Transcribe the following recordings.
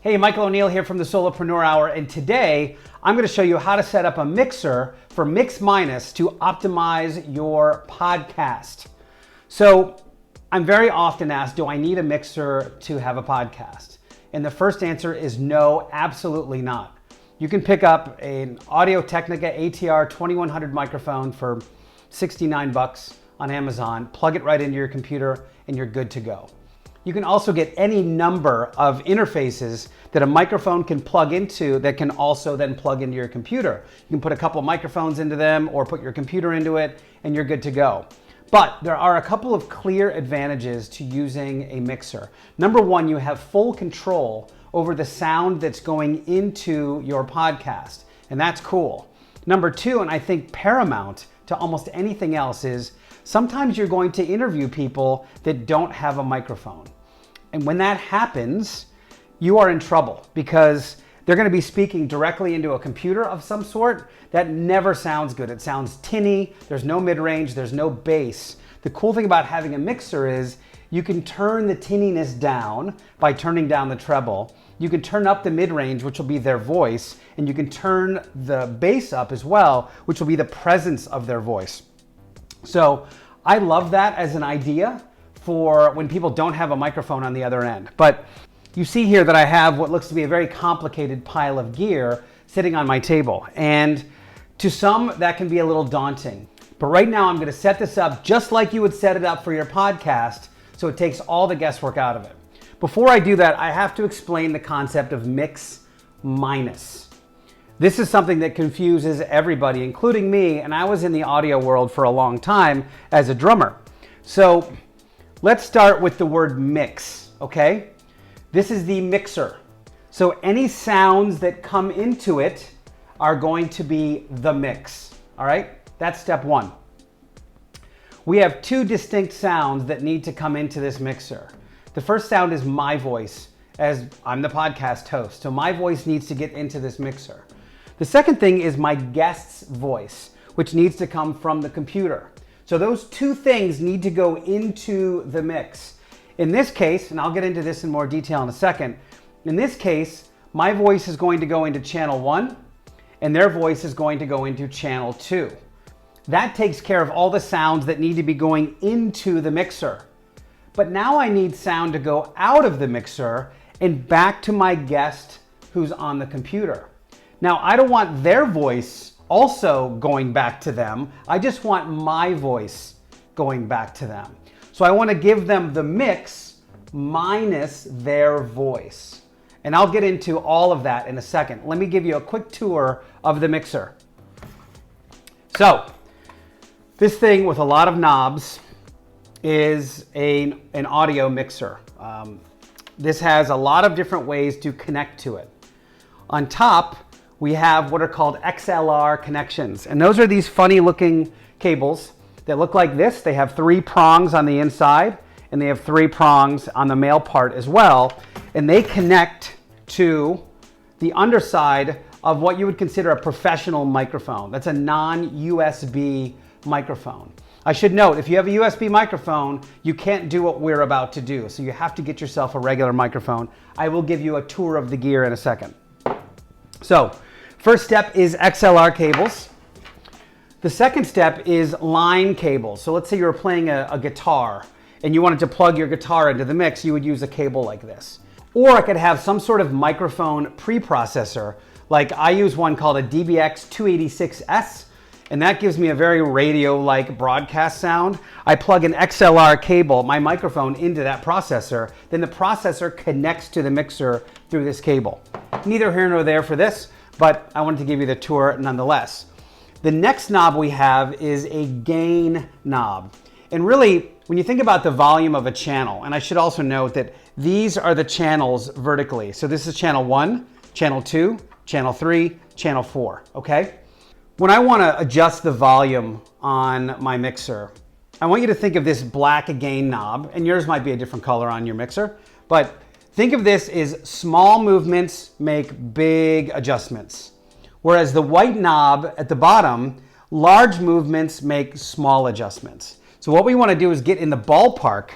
Hey, Michael O'Neill here from the Solopreneur Hour, and today I'm going to show you how to set up a mixer for Mix Minus to optimize your podcast. So I'm very often asked, do I need a mixer to have a podcast? And the first answer is no, absolutely not. You can pick up an Audio-Technica ATR 2100 microphone for $69 on Amazon, plug it right into your computer, and you're good to go. You can also get any number of interfaces that a microphone can plug into that can also then plug into your computer. You can put a couple microphones into them or put your computer into it and you're good to go. But there are a couple of clear advantages to using a mixer. Number one, you have full control over the sound that's going into your podcast, and that's cool. Number two, and I think paramount to almost anything else, is sometimes you're going to interview people that don't have a microphone. And when that happens, you are in trouble because they're going to be speaking directly into a computer of some sort. That never sounds good. It sounds tinny, there's no mid-range, there's no bass. The cool thing about having a mixer is you can turn the tinniness down by turning down the treble. You can turn up the mid-range, which will be their voice, and you can turn the bass up as well, which will be the presence of their voice. So I love that as an idea for when people don't have a microphone on the other end. But you see here that I have what looks to be a very complicated pile of gear sitting on my table. And to some, that can be a little daunting. But right now I'm gonna set this up just like you would set it up for your podcast, so it takes all the guesswork out of it. Before I do that, I have to explain the concept of Mix Minus. This is something that confuses everybody, including me, and I was in the audio world for a long time as a drummer. So let's start with the word mix, okay? This is the mixer. So any sounds that come into it are going to be the mix, all right? That's step one. We have two distinct sounds that need to come into this mixer. The first sound is my voice, as I'm the podcast host, so my voice needs to get into this mixer. The second thing is my guest's voice, which needs to come from the computer. So those two things need to go into the mix. In this case, and I'll get into this in more detail in a second, in this case, my voice is going to go into channel 1 and their voice is going to go into channel 2. That takes care of all the sounds that need to be going into the mixer. But now I need sound to go out of the mixer and back to my guest who's on the computer. Now, I don't want their voice also going back to them. I just want my voice going back to them. So I want to give them the mix minus their voice. And I'll get into all of that in a second. Let me give you a quick tour of the mixer. So this thing with a lot of knobs is an audio mixer. This has a lot of different ways to connect to it. On top, we have what are called XLR connections. And those are these funny looking cables that look like this. They have 3 prongs on the inside and they have 3 prongs on the male part as well. And they connect to the underside of what you would consider a professional microphone. That's a non-USB microphone. I should note, if you have a USB microphone, you can't do what we're about to do. So you have to get yourself a regular microphone. I will give you a tour of the gear in a second. So, first step is XLR cables. The second step is line cables. So let's say you were playing a guitar and you wanted to plug your guitar into the mix, you would use a cable like this. Or I could have some sort of microphone preprocessor. Like I use one called a DBX 286S, and that gives me a very radio-like broadcast sound. I plug an XLR cable, my microphone, into that processor, then the processor connects to the mixer through this cable. Neither here nor there for this, but I wanted to give you the tour nonetheless. The next knob we have is a gain knob. And really, when you think about the volume of a channel, and I should also note that these are the channels vertically. So this is channel 1, channel 2, channel 3, channel 4, okay? When I want to adjust the volume on my mixer, I want you to think of this black gain knob, and yours might be a different color on your mixer, but think of this as small movements make big adjustments. Whereas the white knob at the bottom, large movements make small adjustments. So what we want to do is get in the ballpark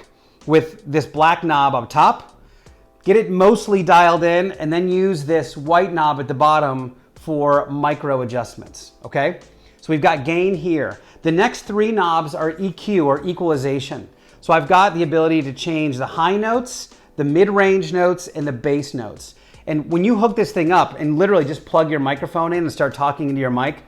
with this black knob up top, Get it mostly dialed in, and then use this white knob at the bottom for micro adjustments, okay? So we've got gain here. The next three knobs are EQ, or equalization. So I've got the ability to change the high notes, the mid-range notes, and the bass notes. And when you hook this thing up and literally just plug your microphone in and start talking into your mic,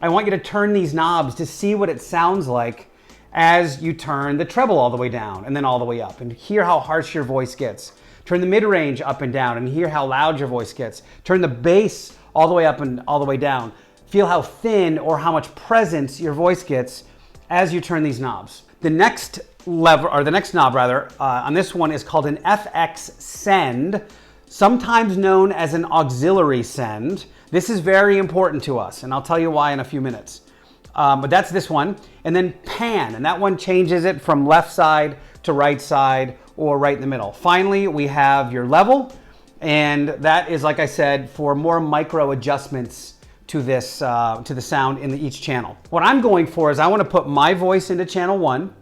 I want you to turn these knobs to see what it sounds like as you turn the treble all the way down and then all the way up, and hear how harsh your voice gets. Turn the mid-range up and down and hear how loud your voice gets. Turn the bass all the way up and all the way down. Feel how thin or how much presence your voice gets as you turn these knobs. The next lever, or the next knob rather, on this one is called an FX send, sometimes known as an auxiliary send. This is very important to us, and I'll tell you why in a few minutes. But that's this one. And then pan, and that one changes it from left side to right side or right in the middle. Finally, we have your level, and that is, like I said, for more micro adjustments to this, to the sound in each channel. What I'm going for is I want to put my voice into channel 1.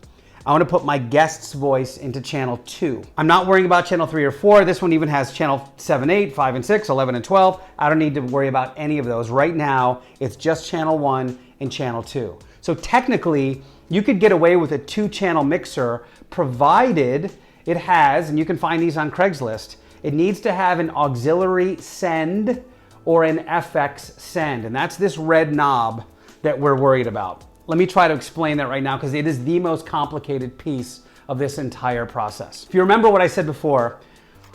I want to put my guest's voice into channel 2. I'm not worrying about channel 3 or 4. This one even has channel 7, 8, 5 and 6, 11 and 12. I don't need to worry about any of those. Right now, it's just channel 1 and channel 2. So technically, you could get away with a 2-channel mixer provided it has, and you can find these on Craigslist, it needs to have an auxiliary send or an FX send. And that's this red knob that we're worried about. Let me try to explain that right now, because it is the most complicated piece of this entire process. If you remember what I said before,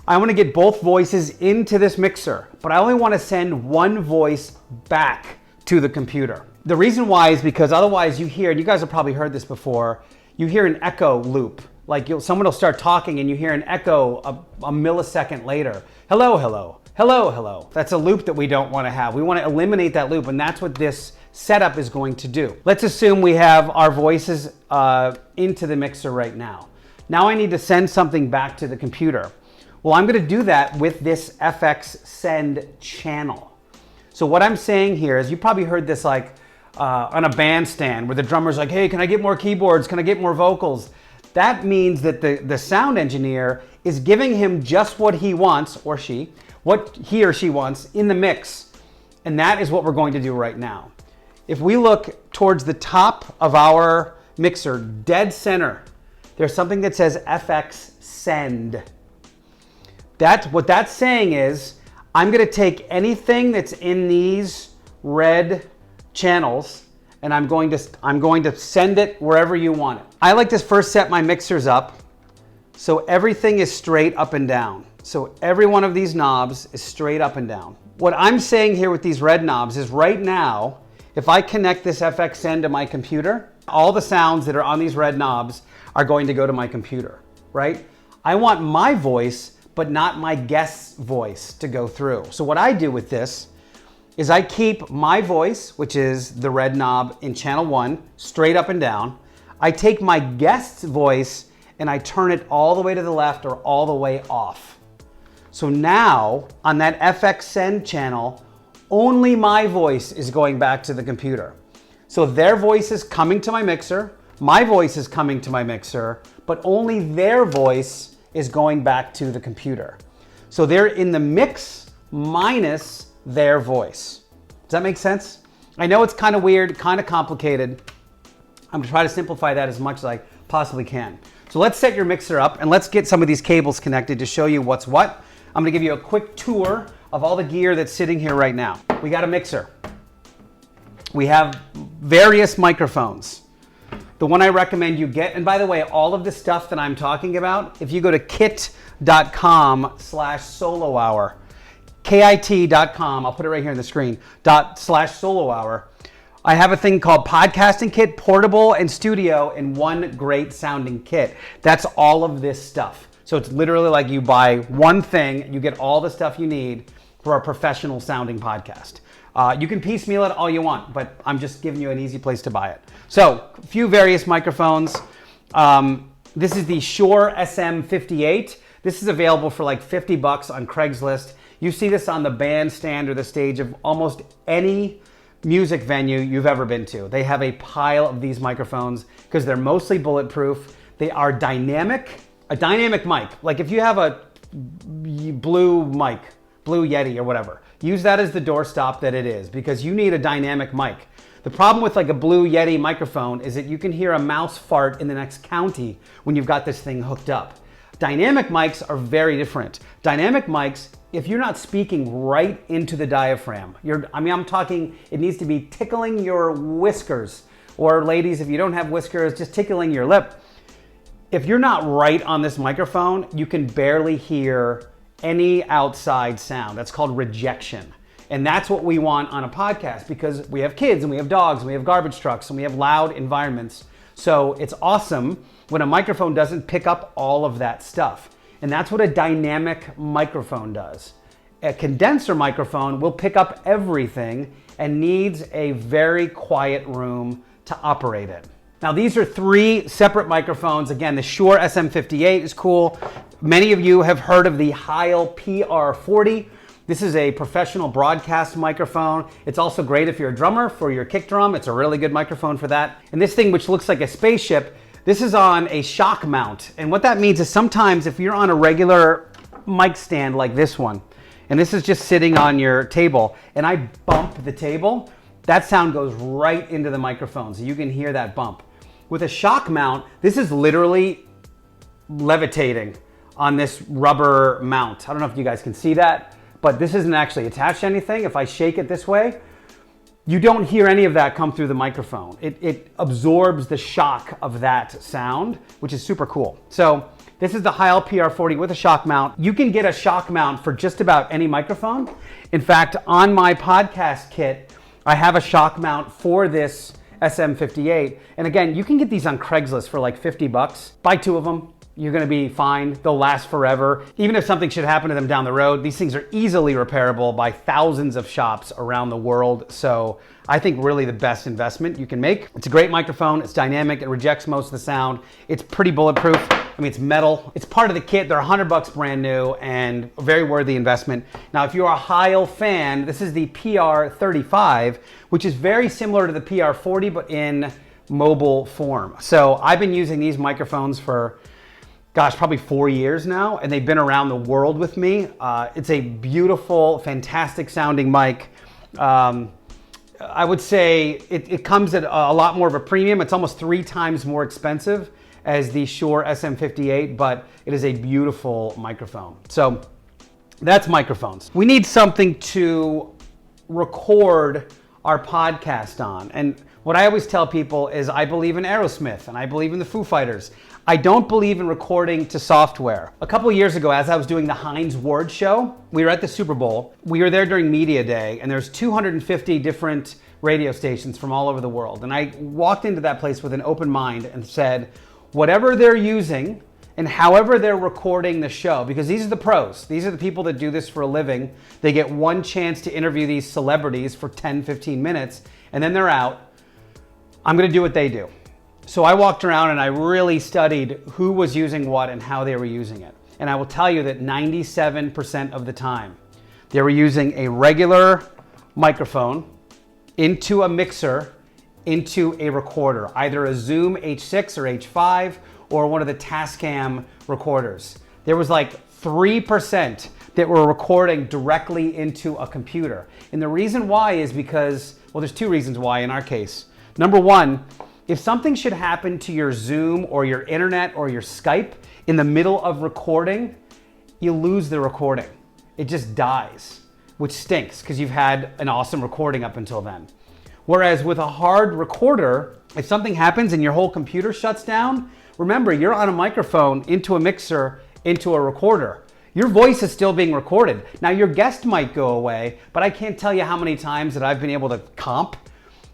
I want to get both voices into this mixer, but I only want to send one voice back to the computer. The reason why is because otherwise you hear, and you guys have probably heard this before, you hear an echo loop. Like someone will start talking and you hear an echo a millisecond later. Hello, hello, hello, hello. That's a loop that we don't want to have. We want to eliminate that loop, and that's what this setup is going to do. Let's assume we have our voices into the mixer right now. Now I need to send something back to the computer. Well, I'm going to do that with this FX send channel. So what I'm saying here is, you probably heard this like on a bandstand where the drummer's like, hey, can I get more keyboards? Can I get more vocals? That means that the sound engineer is giving him just what he wants, or she, what he or she wants in the mix. And that is what we're going to do right now. If we look towards the top of our mixer, dead center, there's something that says FX send. What that's saying is, I'm going to take anything that's in these red channels and I'm going to send it wherever you want it. I like to first set my mixers up so everything is straight up and down. So every one of these knobs is straight up and down. What I'm saying here with these red knobs is, right now, if I connect this FX send to my computer, all the sounds that are on these red knobs are going to go to my computer, right? I want my voice, but not my guest's voice, to go through. So what I do with this is I keep my voice, which is the red knob in channel 1, straight up and down. I take my guest's voice and I turn it all the way to the left or all the way off. So now on that FX send channel, only my voice is going back to the computer. So their voice is coming to my mixer, my voice is coming to my mixer, but only their voice is going back to the computer. So they're in the mix minus their voice. Does that make sense? I know it's kind of weird, kind of complicated. I'm gonna try to simplify that as much as I possibly can. So let's set your mixer up and let's get some of these cables connected to show you what's what. I'm gonna give you a quick tour of all the gear that's sitting here right now. We got a mixer. We have various microphones. The one I recommend you get, and by the way, all of the stuff that I'm talking about, if you go to kit.com/solo hour, kit.com, I'll put it right here on the screen, /solo hour. I have a thing called Podcasting Kit, Portable and Studio, and one great sounding kit. That's all of this stuff. So it's literally like you buy one thing, you get all the stuff you need for a professional sounding podcast. You can piecemeal it all you want, but I'm just giving you an easy place to buy it. So a few various microphones. This is the Shure SM58. This is available for like $50 on Craigslist. You see this on the bandstand or the stage of almost any music venue you've ever been to. They have a pile of these microphones because they're mostly bulletproof. They are dynamic, a dynamic mic. Like if you have a Blue mic, Blue Yeti or whatever. Use that as the doorstop that it is, because you need a dynamic mic. The problem with like a Blue Yeti microphone is that you can hear a mouse fart in the next county when you've got this thing hooked up. Dynamic mics are very different. Dynamic mics, if you're not speaking right into the diaphragm, I'm talking, it needs to be tickling your whiskers, or ladies, if you don't have whiskers, just tickling your lip. If you're not right on this microphone, you can barely hear any outside sound. That's called rejection. And that's what we want on a podcast, because we have kids and we have dogs and we have garbage trucks and we have loud environments. So it's awesome when a microphone doesn't pick up all of that stuff. And that's what a dynamic microphone does. A condenser microphone will pick up everything and needs a very quiet room to operate in. Now these are 3 separate microphones. Again, the Shure SM58 is cool. Many of you have heard of the Heil PR40. This is a professional broadcast microphone. It's also great if you're a drummer for your kick drum. It's a really good microphone for that. And this thing, which looks like a spaceship, this is on a shock mount. And what that means is sometimes if you're on a regular mic stand like this one, and this is just sitting on your table, and I bump the table, that sound goes right into the microphone, so you can hear that bump. With a shock mount, this is literally levitating on this rubber mount. I don't know if you guys can see that, but this isn't actually attached to anything. If I shake it this way, you don't hear any of that come through the microphone. It absorbs the shock of that sound, which is super cool. So this is the Heil PR40 with a shock mount. You can get a shock mount for just about any microphone. In fact, on my podcast kit, I have a shock mount for this SM58. And again, you can get these on Craigslist for like $50. Buy 2 of them. You're gonna be fine. They'll last forever. Even if something should happen to them down the road, these things are easily repairable by thousands of shops around the world. So I think really the best investment you can make. It's a great microphone. It's dynamic. It rejects most of the sound. It's pretty bulletproof. I mean, it's metal. It's part of the kit. They're $100 brand new and a very worthy investment. Now, if you're a Heil fan, this is the PR35, which is very similar to the PR40, but in mobile form. So I've been using these microphones for probably 4 years now, and they've been around the world with me. It's a beautiful, fantastic sounding mic. I would say it comes at a lot more of a premium. It's almost 3 times more expensive as the Shure SM58, but it is a beautiful microphone. So that's microphones. We need something to record our podcast on. And what I always tell people is I believe in Aerosmith and I believe in the Foo Fighters. I don't believe in recording to software. A couple of years ago, as I was doing the Heinz Ward show, we were at the Super Bowl. We were there during Media Day, and there's 250 different radio stations from all over the world. And I walked into that place with an open mind and said, whatever they're using and however they're recording the show, because these are the pros. These are the people that do this for a living. They get one chance to interview these celebrities for 10, 15 minutes, and then they're out. I'm gonna do what they do. So I walked around and I really studied who was using what and how they were using it. And I will tell you that 97% of the time, they were using a regular microphone into a mixer, into a recorder, either a Zoom H6 or H5 or one of the Tascam recorders. There was like 3% that were recording directly into a computer. And the reason why is because, well, there's 2 reasons why in our case. Number one, if something should happen to your Zoom or your internet or your Skype in the middle of recording, you lose the recording. It just dies, which stinks because you've had an awesome recording up until then. Whereas with a hard recorder, if something happens and your whole computer shuts down, remember, you're on a microphone into a mixer, into a recorder. Your voice is still being recorded. Now your guest might go away, but I can't tell you how many times that I've been able to comp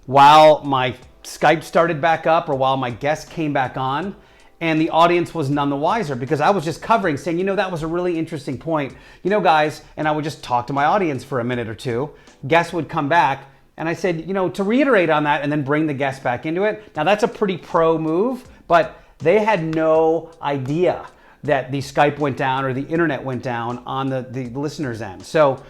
while my Skype started back up or while my guest came back on, and the audience was none the wiser because I was just covering, saying, you know, that was a really interesting point. You know, guys, and I would just talk to my audience for a minute or two. Guests would come back, and I said, you know, to reiterate on that and then bring the guest back into it. Now, that's a pretty pro move, but they had no idea that the Skype went down or the internet went down on the listener's end. So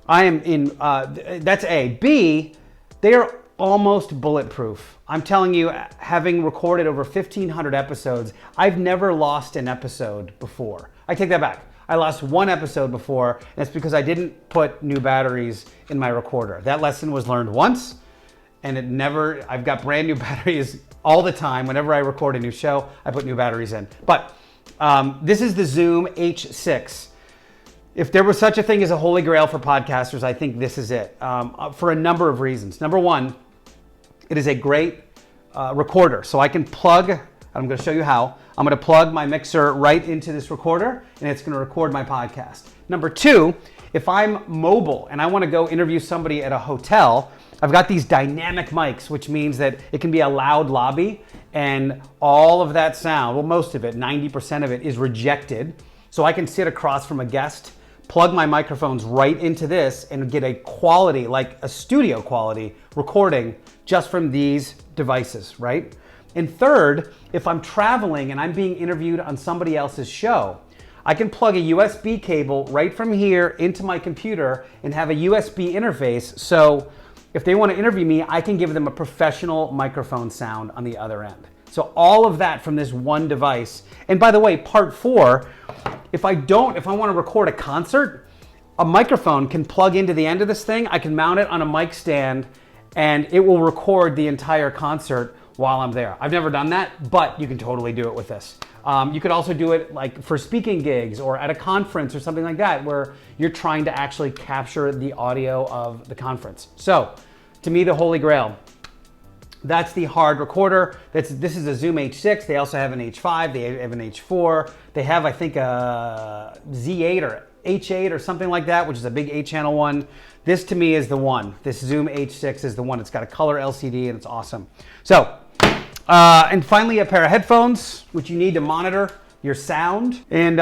I am in, that's A. B, they are almost bulletproof. I'm telling you, having recorded over 1,500 episodes, I've never lost an episode before. I take that back. I lost one episode before, and it's because I didn't put new batteries in my recorder. That lesson was learned once, and I've got brand new batteries all the time. Whenever I record a new show, I put new batteries in. But this is the Zoom H6. If there was such a thing as a holy grail for podcasters, I think this is it, for a number of reasons. Number one, it is a great recorder. So I can plug, I'm going to show you how. I'm going to plug my mixer right into this recorder, and it's going to record my podcast. Number two, if I'm mobile and I want to go interview somebody at a hotel, I've got these dynamic mics, which means that it can be a loud lobby, and all of that sound, well, most of it, 90% of it, is rejected. So I can sit across from a guest, plug my microphones right into this, and get a quality, like a studio quality recording just from these devices, right? And third, if I'm traveling and I'm being interviewed on somebody else's show, I can plug a USB cable right from here into my computer and have a USB interface. So if they want to interview me, I can give them a professional microphone sound on the other end. So all of that from this one device. And by the way, part four, if I want to record a concert, a microphone can plug into the end of this thing. I can mount it on a mic stand and it will record the entire concert while I'm there. I've never done that, but you can totally do it with this. You could also do it like for speaking gigs or at a conference or something like that, where you're trying to actually capture the audio of the conference. So to me, the holy grail, that's the hard recorder. This is a Zoom H6. They also have an H5, they have an H4. They have, I think, a Z8 or H8 or something like that, which is a big 8-channel one. This to me is the one. This Zoom H6 is the one. It's got a color LCD and it's awesome. So, and finally a pair of headphones, which you need to monitor your sound. And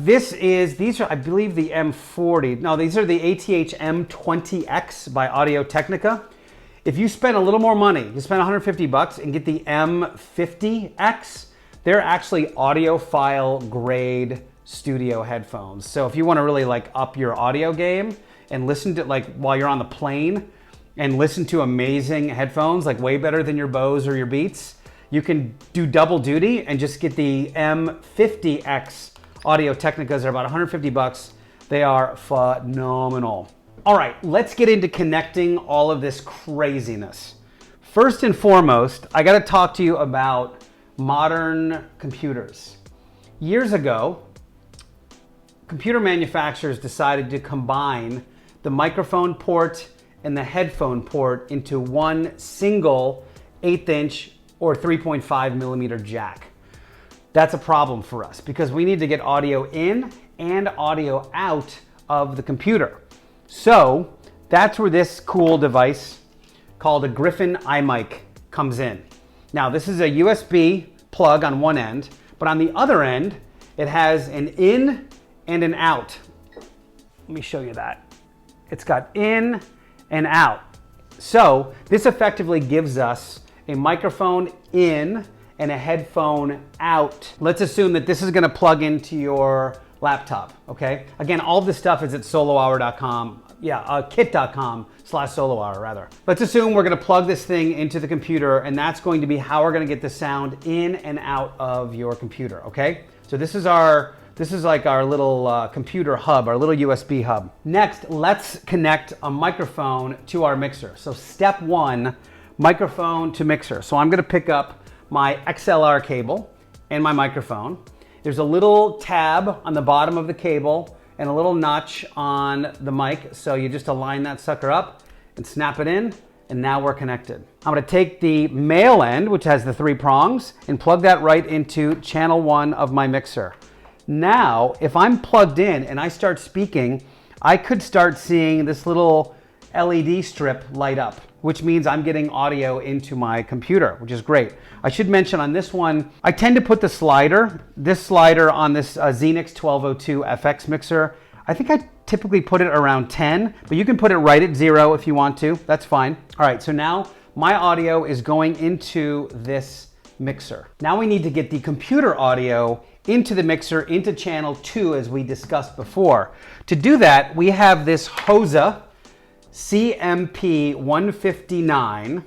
these are, I believe, the M40. No, these are the ATH M20X by Audio-Technica. If you spend a little more money, you spend 150 bucks and get the M50X, they're actually audiophile grade studio headphones. So if you want to really like up your audio game and listen to, like, while you're on the plane and listen to amazing headphones, like way better than your Bose or your Beats, you can do double duty and just get the M50X Audio-Technicas. They're about 150 bucks. They are phenomenal. All right, let's get into connecting all of this craziness. First and foremost, I got to talk to you about modern computers. Years ago, computer manufacturers decided to combine the microphone port and the headphone port into one single 1/8" or 3.5 millimeter jack. That's a problem for us because we need to get audio in and audio out of the computer. So that's where this cool device called a Griffin iMic comes in. Now this is a USB plug on one end, but on the other end, it has an in and an out. Let me show you that. It's got in and out. So this effectively gives us a microphone in and a headphone out. Let's assume that this is gonna plug into your laptop, okay? Again, all of this stuff is at solohour.com. Kit.com/solohour rather. Let's assume we're gonna plug this thing into the computer, and that's going to be how we're gonna get the sound in and out of your computer, okay? So this is like our little computer hub, our little USB hub. Next, let's connect a microphone to our mixer. So step one, microphone to mixer. So I'm gonna pick up my XLR cable and my microphone. There's a little tab on the bottom of the cable and a little notch on the mic. So you just align that sucker up and snap it in, and now we're connected. I'm gonna take the male end, which has the 3 prongs, and plug that right into channel 1 of my mixer. Now, if I'm plugged in and I start speaking, I could start seeing this little LED strip light up, which means I'm getting audio into my computer, which is great. I should mention on this one, I tend to put this slider on this Xenix 1202 FX mixer. I think I typically put it around 10, but you can put it right at 0 if you want to, that's fine. All right, so now my audio is going into this mixer. Now we need to get the computer audio into the mixer, into channel 2 as we discussed before. To do that, we have this Hosa CMP 159,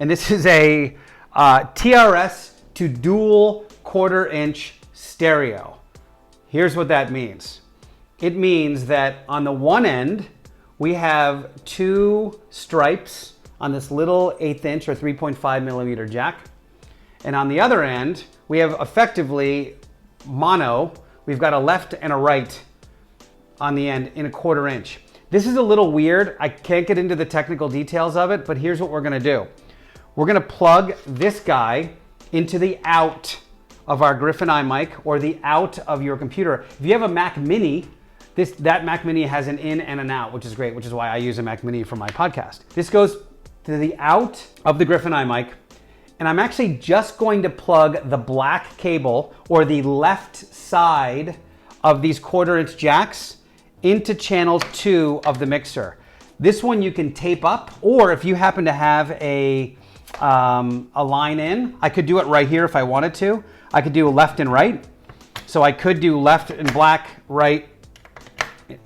and this is a TRS to dual 1/4" stereo. Here's what that means. it means that on the one end, we have 2 stripes on this little 1/8 inch or 3.5 millimeter jack. And on the other end, we have effectively mono. We've got a left and a right on the end in 1/4 inch. This is a little weird. I can't get into the technical details of it, but here's what we're gonna do. We're gonna plug this guy into the out of our Griffin iMic or the out of your computer. If you have a Mac Mini, that Mac Mini has an in and an out, which is great, which is why I use a Mac Mini for my podcast. This goes to the out of the Griffin iMic, and I'm actually just going to plug the black cable or the left side of these 1/4 inch jacks into channel 2 of the mixer. This one you can tape up, or if you happen to have a line in, I could do it right here if I wanted to. I could do left and right. So I could do left and black, right,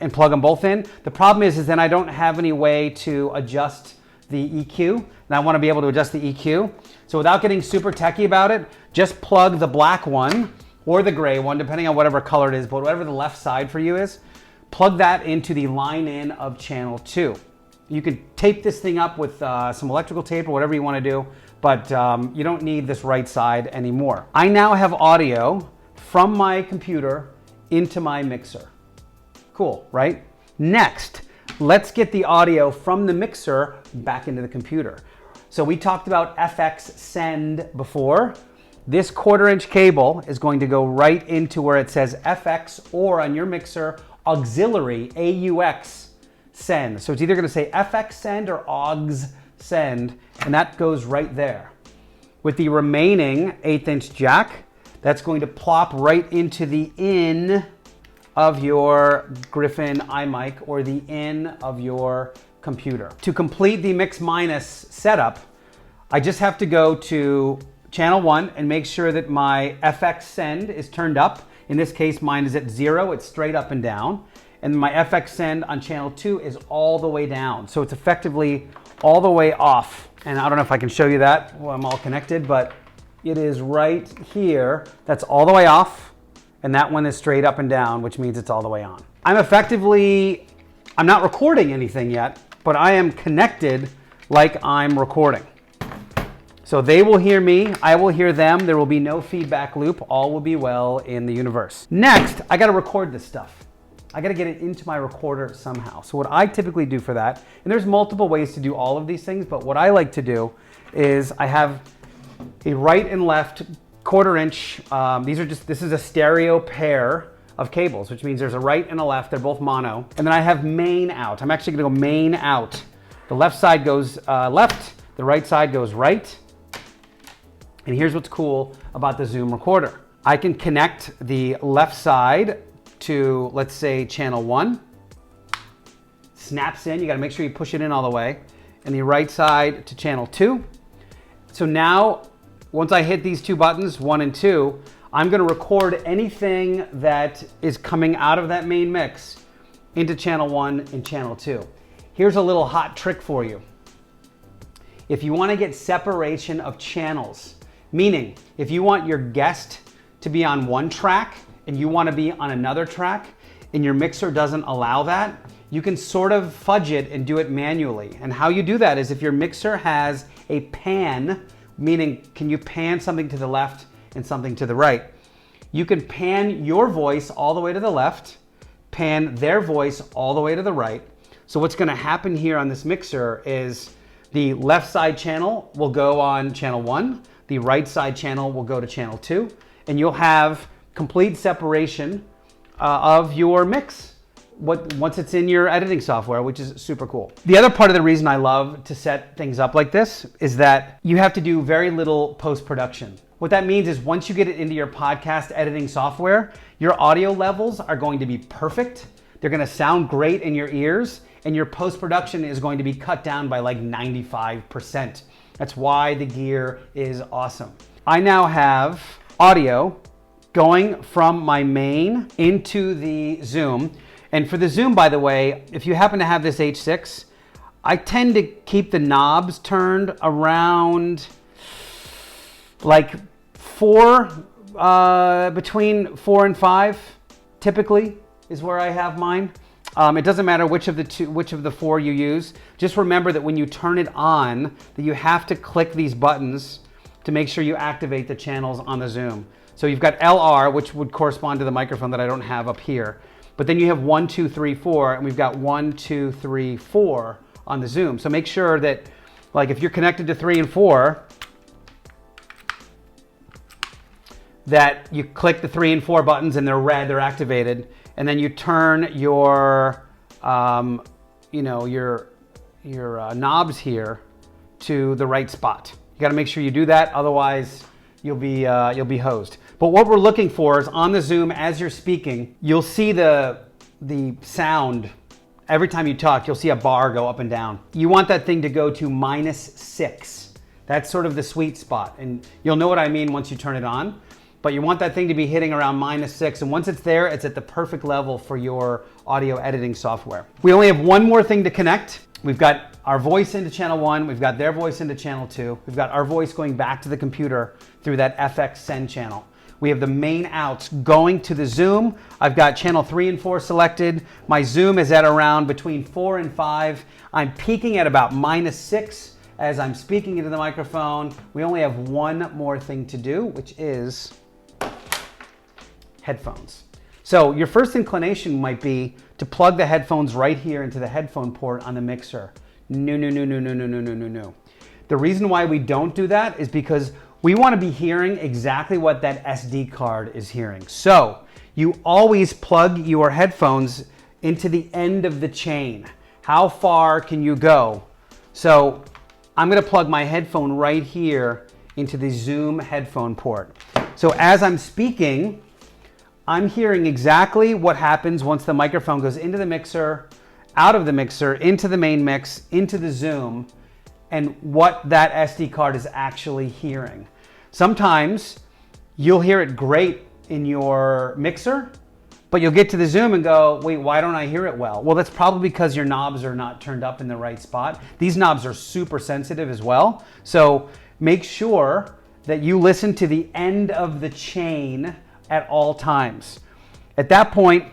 and plug them both in. The problem is then I don't have any way to adjust the EQ, and I want to be able to adjust the EQ. So without getting super techie about it, just plug the black one or the gray one, depending on whatever color it is, but whatever the left side for you is, plug that into the line in of channel 2. You can tape this thing up with some electrical tape or whatever you want to do, but you don't need this right side anymore. I now have audio from my computer into my mixer. Cool, right? Next, let's get the audio from the mixer back into the computer. So we talked about FX send before. This 1/4 inch cable is going to go right into where it says FX or on your mixer, auxiliary, AUX send. So it's either going to say FX send or AUX send, and that goes right there. With the remaining 1/8 inch jack, that's going to plop right into the in of your Griffin iMic or the in of your computer. To complete the mix minus setup, I just have to go to channel 1 and make sure that my FX send is turned up. In this case, mine is at 0, it's straight up and down. And my FX send on channel 2 is all the way down. So it's effectively all the way off. And I don't know if I can show you that while I'm all connected, but it is right here. That's all the way off. And that one is straight up and down, which means it's all the way on. I'm not recording anything yet, but I am connected like I'm recording. So they will hear me, I will hear them, there will be no feedback loop, all will be well in the universe. Next, I gotta record this stuff. I gotta get it into my recorder somehow. So what I typically do for that, and there's multiple ways to do all of these things, but what I like to do is I have a right and left 1/4 inch, this is a stereo pair of cables, which means there's a right and a left, they're both mono. And then I have main out. I'm actually gonna go main out. The left side goes left, the right side goes right. And here's what's cool about the Zoom recorder. I can connect the left side to, let's say, channel 1. Snaps in, you gotta make sure you push it in all the way. And the right side to channel 2. So now, once I hit these 2 buttons, 1 and 2, I'm gonna record anything that is coming out of that main mix into channel 1 and channel 2. Here's a little hot trick for you. If you wanna get separation of channels, meaning if you want your guest to be on one track and you wanna be on another track and your mixer doesn't allow that, you can sort of fudge it and do it manually. And how you do that is if your mixer has a pan, meaning can you pan something to the left and something to the right, you can pan your voice all the way to the left, pan their voice all the way to the right. So what's gonna happen here on this mixer is the left side channel will go on channel 1, the right side channel will go to channel 2, and you'll have complete separation of your mix once it's in your editing software, which is super cool. The other part of the reason I love to set things up like this is that you have to do very little post-production. What that means is once you get it into your podcast editing software, your audio levels are going to be perfect. They're gonna sound great in your ears, and your post-production is going to be cut down by like 95%. That's why the gear is awesome. I now have audio going from my main into the Zoom. And for the Zoom, by the way, if you happen to have this H6, I tend to keep the knobs turned around like between 4 and 5, typically is where I have mine. It doesn't matter which of the four you use. Just remember that when you turn it on, that you have to click these buttons to make sure you activate the channels on the Zoom. So you've got LR, which would correspond to the microphone that I don't have up here. But then you have 1, 2, 3, 4, and we've got 1, 2, 3, 4 on the Zoom. So make sure that, like, if you're connected to 3 and 4, that you click the 3 and 4 buttons and they're red, they're activated, and then you turn your, your knobs here to the right spot. You got to make sure you do that, otherwise you'll be hosed. But what we're looking for is on the Zoom, as you're speaking, you'll see the sound. Every time you talk, you'll see a bar go up and down. You want that thing to go to -6. That's sort of the sweet spot, and you'll know what I mean once you turn it on. But you want that thing to be hitting around -6, and once it's there, it's at the perfect level for your audio editing software. We only have one more thing to connect. We've got our voice into channel 1, we've got their voice into channel 2, we've got our voice going back to the computer through that FX send channel. We have the main outs going to the Zoom. I've got channel 3 and 4 selected. My Zoom is at around between 4 and 5. I'm peaking at about -6 as I'm speaking into the microphone. We only have one more thing to do, which is headphones. So your first inclination might be to plug the headphones right here into the headphone port on the mixer. No. The reason why we don't do that is because we want to be hearing exactly what that SD card is hearing. So you always plug your headphones into the end of the chain. How far can you go? So I'm going to plug my headphone right here into the Zoom headphone port. So as I'm speaking, I'm hearing exactly what happens once the microphone goes into the mixer, out of the mixer, into the main mix, into the Zoom, and what that SD card is actually hearing. Sometimes you'll hear it great in your mixer, but you'll get to the Zoom and go, wait, why don't I hear it well? Well, that's probably because your knobs are not turned up in the right spot. These knobs are super sensitive as well. So make sure that you listen to the end of the chain at all times. At that point,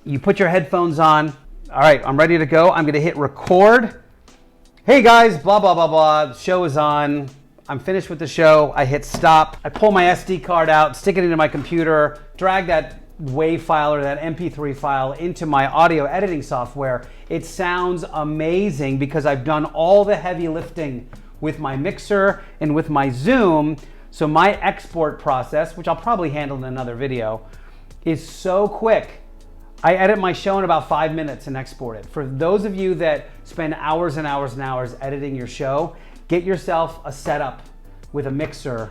you put your headphones on. All right, I'm ready to go. I'm gonna hit record. Hey guys, blah, blah, blah, blah. The show is on. I'm finished with the show. I hit stop. I pull my SD card out, stick it into my computer, drag that WAV file or that MP3 file into my audio editing software. It sounds amazing because I've done all the heavy lifting with my mixer and with my Zoom. So my export process, which I'll probably handle in another video, is so quick. I edit my show in about 5 minutes and export it. For those of you that spend hours and hours and hours editing your show, get yourself a setup with a mixer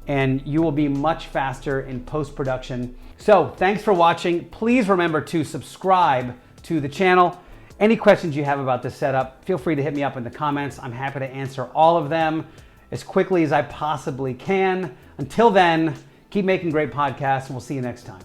and you will be much faster in post-production. So thanks for watching. Please remember to subscribe to the channel. Any questions you have about this setup, feel free to hit me up in the comments. I'm happy to answer all of them as quickly as I possibly can. Until then, keep making great podcasts and we'll see you next time.